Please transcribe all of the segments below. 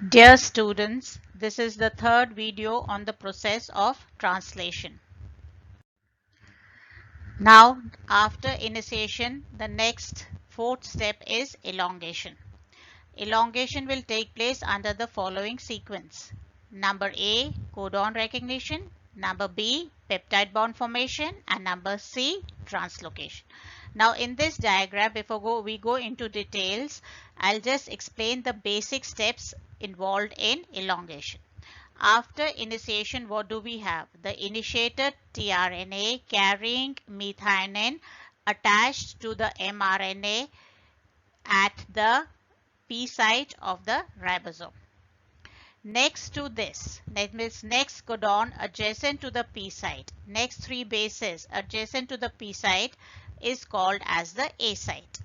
Dear students, this is the third video on the process of translation. Now, after initiation, the next fourth step is elongation. Elongation will take place under the following sequence. Number A, codon recognition. Number B, peptide bond formation. And number C, translocation. Now in this diagram, before we go into details, I'll just explain the basic steps involved in elongation. After initiation, what do we have? The initiated tRNA carrying methionine attached to the mRNA at the P site of the ribosome. Next to this, that means next codon adjacent to the P site, next three bases adjacent to the P site is called as the A site.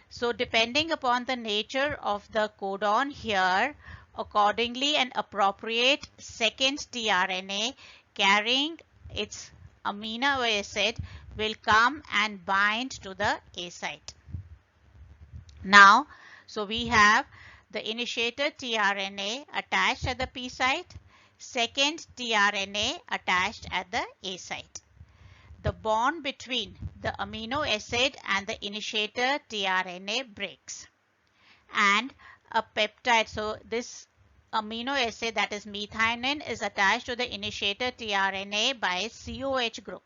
So depending upon the nature of the codon here, accordingly an appropriate second tRNA carrying its amino acid will come and bind to the A site. Now, so we have the initiated tRNA attached at the P site, second tRNA attached at the A site. The bond between the amino acid and the initiator tRNA breaks. And a peptide, so this amino acid, that is methionine, is attached to the initiator tRNA by COH group.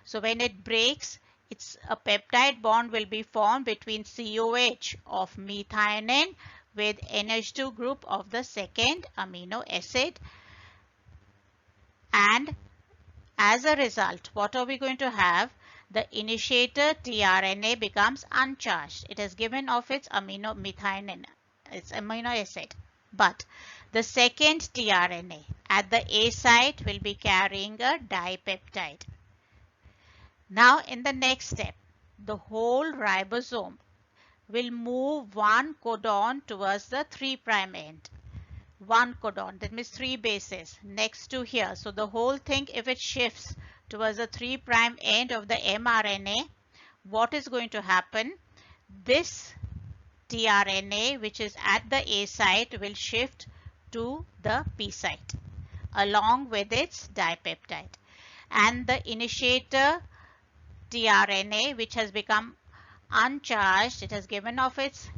So when it breaks, it's a peptide bond will be formed between COH of methionine with NH2 group of the second amino acid, and as a result, what are we going to have? The initiator tRNA becomes uncharged. It is given of its methionine, its amino acid. But the second tRNA at the A site will be carrying a dipeptide. Now in the next step, the whole ribosome will move one codon towards the 3' end. One codon, that means three bases next to here. So the whole thing, if it shifts towards the 3' end of the mRNA, what is going to happen? This tRNA, which is at the A site, will shift to the P site along with its dipeptide. And the initiator tRNA, which has become uncharged, it has given of its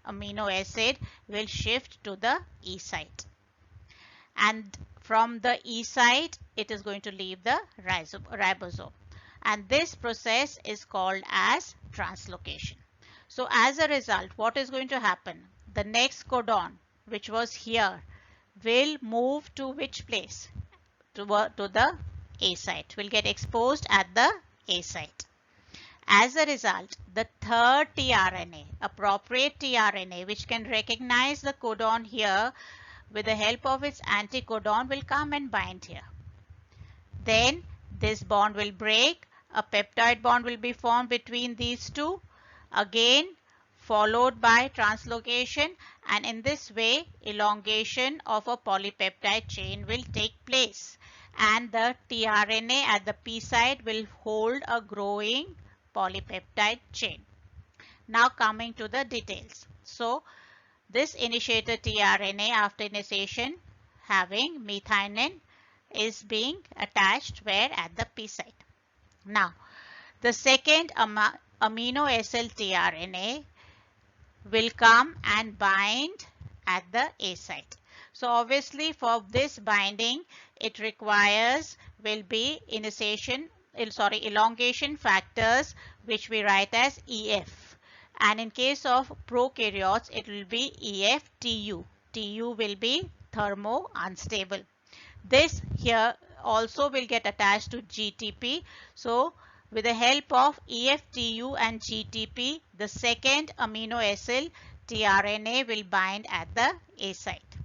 amino acid, will shift to the E site. And from the E site, it is going to leave the ribosome. And this process is called as translocation. So as a result, what is going to happen? The next codon, which was here, will move to which place? To the A site, will get exposed at the A site. As a result, the third tRNA, appropriate tRNA, which can recognize the codon here with the help of its anticodon, will come and bind here. Then this bond will break. A peptide bond will be formed between these two, again followed by translocation, and in this way elongation of a polypeptide chain will take place, and the tRNA at the P site will hold a growing polypeptide chain. Now coming to the details. So this initiator tRNA after initiation having methionine is being attached where? At the P site. Now the second amino acid tRNA will come and bind at the A site. So obviously for this binding, it requires will be elongation factors, which we write as EF. And in case of prokaryotes, it will be EFTU. TU will be thermo unstable. This here also will get attached to GTP. So with the help of EFTU and GTP, the second amino acid tRNA will bind at the A site.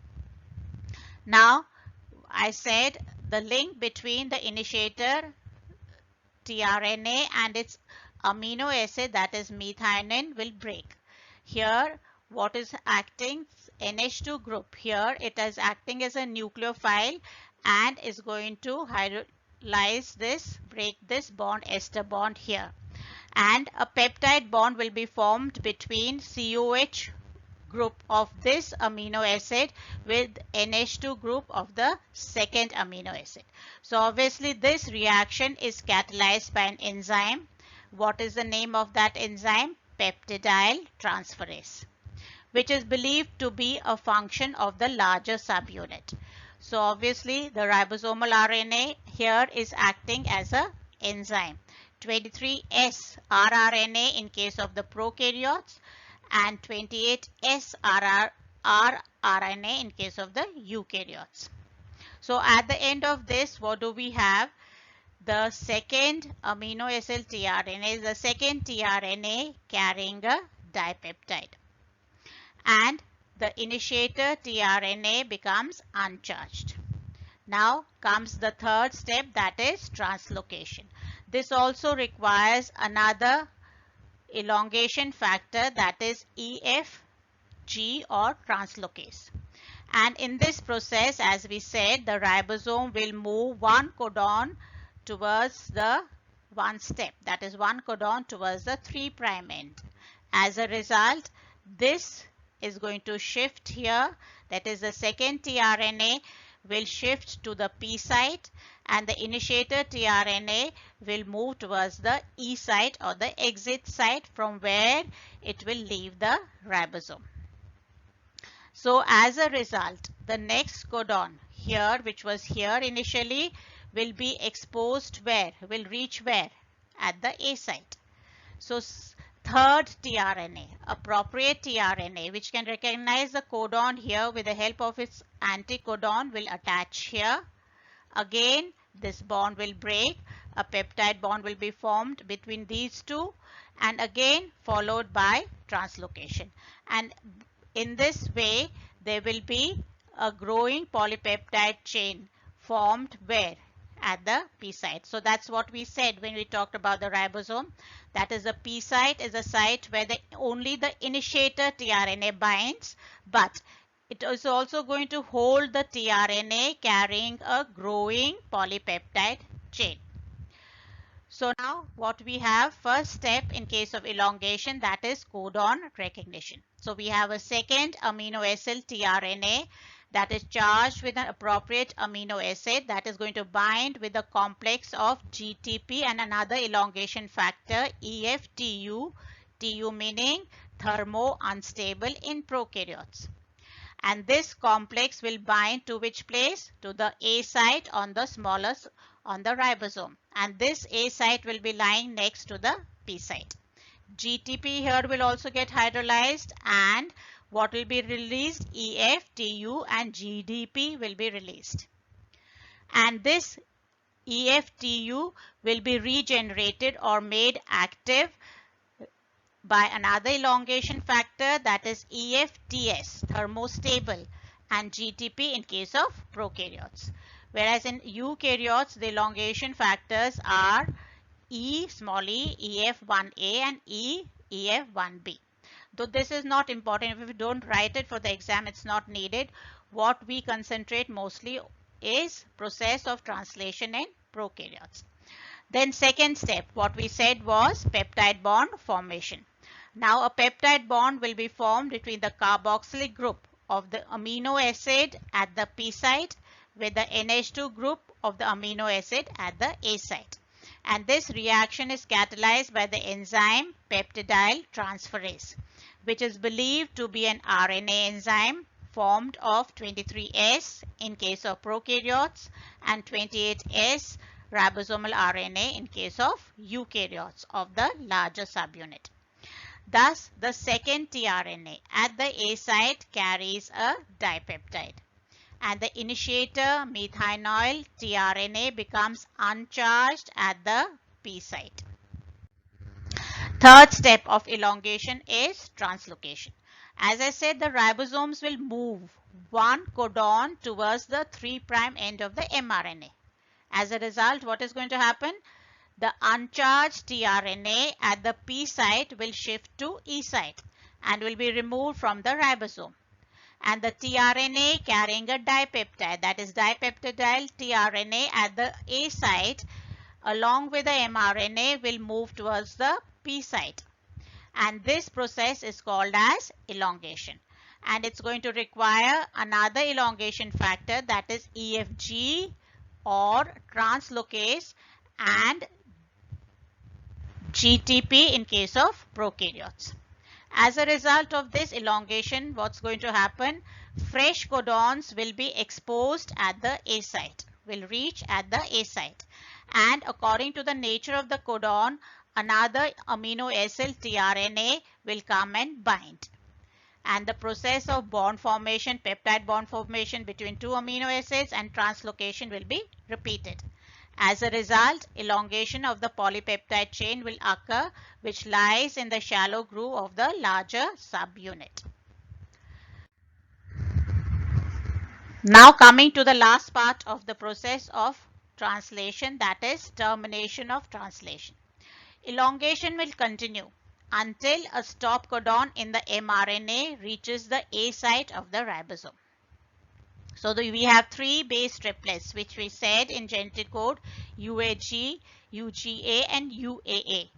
Now I said the link between the initiator tRNA and its amino acid, that is methionine, will break. Here what is acting? NH2 group. Here it is acting as a nucleophile and is going to hydrolyze this, break this bond, ester bond here. And a peptide bond will be formed between COH group of this amino acid with NH2 group of the second amino acid. So obviously this reaction is catalyzed by an enzyme. What is the name of that enzyme? Peptidyl transferase, which is believed to be a function of the larger subunit. So obviously the ribosomal RNA here is acting as a enzyme. 23S rRNA in case of the prokaryotes and 28S rRNA in case of the eukaryotes. So at the end of this, what do we have? The second amino acyl tRNA is the second tRNA carrying a dipeptide. And the initiator tRNA becomes uncharged. Now comes the third step, that is translocation. This also requires another elongation factor, that is EFG or translocase. And in this process, as we said, the ribosome will move one codon towards the one step, that is one codon towards the 3' end. As a result, this is going to shift here, that is the second tRNA will shift to the P site and the initiator tRNA will move towards the E site or the exit site from where it will leave the ribosome. So as a result, the next codon here, which was here initially, will be exposed where? Will reach where? At the A site. So third tRNA, appropriate tRNA, which can recognize the codon here with the help of its anticodon, will attach here. Again, this bond will break. A peptide bond will be formed between these two and again followed by translocation. And in this way, there will be a growing polypeptide chain formed where? At the P site. So that's what we said when we talked about the ribosome. That is, the P site is a site where only the initiator tRNA binds, but it is also going to hold the tRNA carrying a growing polypeptide chain. So now what we have, first step in case of elongation, that is codon recognition. So we have a second amino acyl tRNA that is charged with an appropriate amino acid that is going to bind with a complex of GTP and another elongation factor EFTU, TU meaning thermo unstable in prokaryotes. And this complex will bind to which place? To the A site on the smallest on the ribosome. And this A site will be lying next to the P site. GTP here will also get hydrolyzed and what will be released? EF, TU and GDP will be released. And this EF, TU will be regenerated or made active by another elongation factor, that is EFTS, thermostable, and GTP in case of prokaryotes. Whereas in eukaryotes, the elongation factors are E, small e, EF1A and EF1B. Though this is not important, if you don't write it for the exam, it's not needed. What we concentrate mostly is process of translation in prokaryotes. Then second step, what we said was peptide bond formation. Now a peptide bond will be formed between the carboxylic group of the amino acid at the P site with the NH2 group of the amino acid at the A site. And this reaction is catalyzed by the enzyme peptidyl transferase, which is believed to be an RNA enzyme formed of 23S in case of prokaryotes and 28S ribosomal RNA in case of eukaryotes of the larger subunit. Thus, the second tRNA at the A site carries a dipeptide and the initiator methanoyl tRNA becomes uncharged at the P site. Third step of elongation is translocation. As I said, the ribosomes will move one codon towards the 3' end of the mRNA. As a result, what is going to happen? The uncharged tRNA at the P site will shift to E site and will be removed from the ribosome. And the tRNA carrying a dipeptide, that is dipeptidyl tRNA at the A site along with the mRNA will move towards the P site. And this process is called as elongation. and it's going to require another elongation factor, that is EFG or translocase, and GTP in case of prokaryotes. As a result of this elongation, what's going to happen? Fresh codons will be exposed at the A site, will reach at the A site. And according to the nature of the codon, another amino acid tRNA will come and bind. And the process of bond formation, peptide bond formation between two amino acids and translocation will be repeated. As a result, elongation of the polypeptide chain will occur, which lies in the shallow groove of the larger subunit. Now coming to the last part of the process of translation, that is termination of translation. Elongation will continue until a stop codon in the mRNA reaches the A site of the ribosome. So we have three base triplets, which we said in genetic code UAG, UGA and UAA.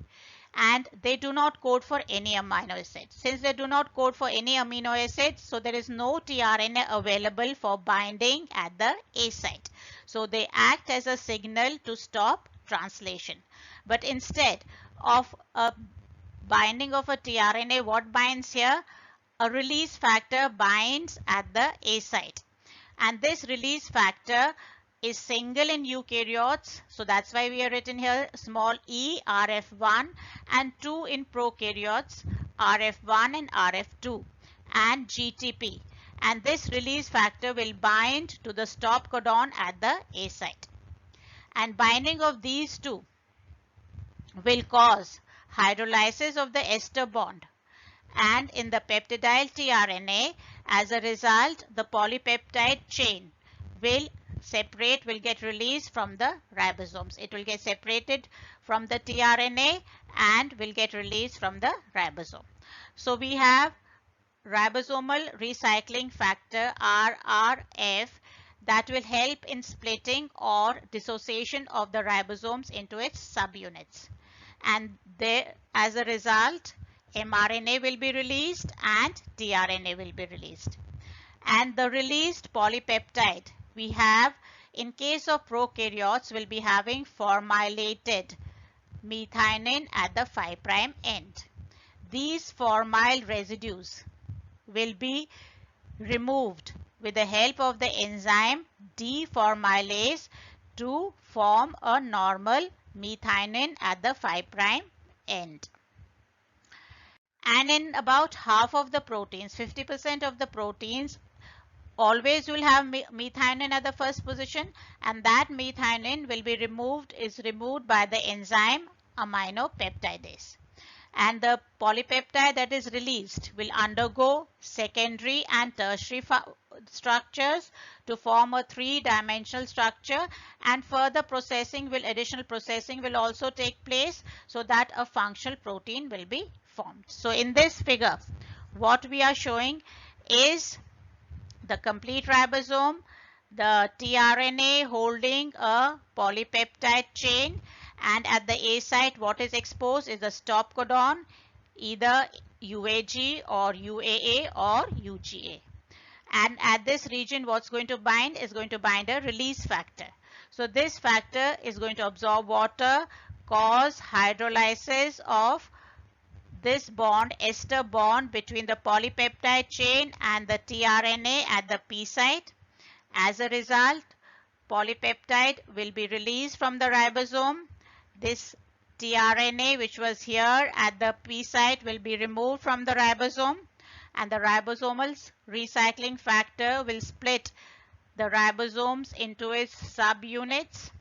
And they do not code for any amino acid. Since they do not code for any amino acid, so there is no tRNA available for binding at the A site. So they act as a signal to stop translation. But instead of a binding of a tRNA, what binds here? A release factor binds at the A site. And this release factor is single in eukaryotes. So that's why we have written here small e RF1, and 2 in prokaryotes RF1 and RF2, and GTP. And this release factor will bind to the stop codon at the A site. And binding of these two will cause hydrolysis of the ester bond. And in the peptidyl tRNA, as a result, the polypeptide chain will get released from the ribosomes. It will get separated from the tRNA and will get released from the ribosome. So we have ribosomal recycling factor RRF that will help in splitting or dissociation of the ribosomes into its subunits. And as a result, mRNA will be released and tRNA will be released. And the released polypeptide we have in case of prokaryotes will be having formilated methionine at the 5' end. These formyl residues will be removed with the help of the enzyme deformylase to form a normal methionine at the 5' end. And in about half of the proteins, 50% of the proteins, always will have methionine at the first position, and that methionine will be removed by the enzyme aminopeptidase. And the polypeptide that is released will undergo secondary and tertiary structures to form a three-dimensional structure, and further additional processing will also take place so that a functional protein will be formed. So in this figure, what we are showing is the complete ribosome, the tRNA holding a polypeptide chain, and at the A site what is exposed is the stop codon, either UAG or UAA or UGA. And at this region what's going to bind is going to bind a release factor. So this factor is going to absorb water, cause hydrolysis of this bond, ester bond between the polypeptide chain and the tRNA at the P site. As a result, polypeptide will be released from the ribosome. This tRNA which was here at the P site will be removed from the ribosome, and the ribosomal recycling factor will split the ribosomes into its subunits.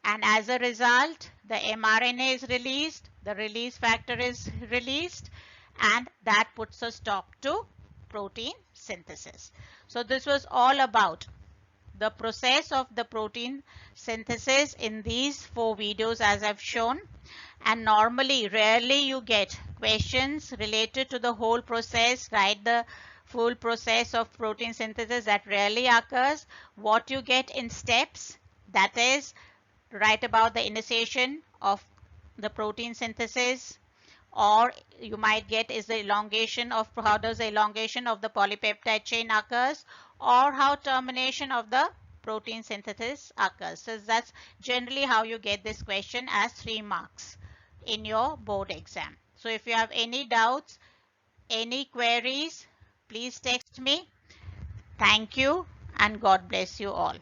And as a result, the mRNA is released, the release factor is released, and that puts a stop to protein synthesis. So this was all about the process of the protein synthesis in these 4 videos as I've shown. And normally, rarely you get questions related to the whole process, right? The full process of protein synthesis, that rarely occurs. What you get in steps, that is, write about the initiation of the protein synthesis, or you might get is the elongation of how does the elongation of the polypeptide chain occurs, or how termination of the protein synthesis occurs. So that's generally how you get this question as 3 marks in your board exam. So if you have any doubts, any queries, please text me. Thank you and God bless you all.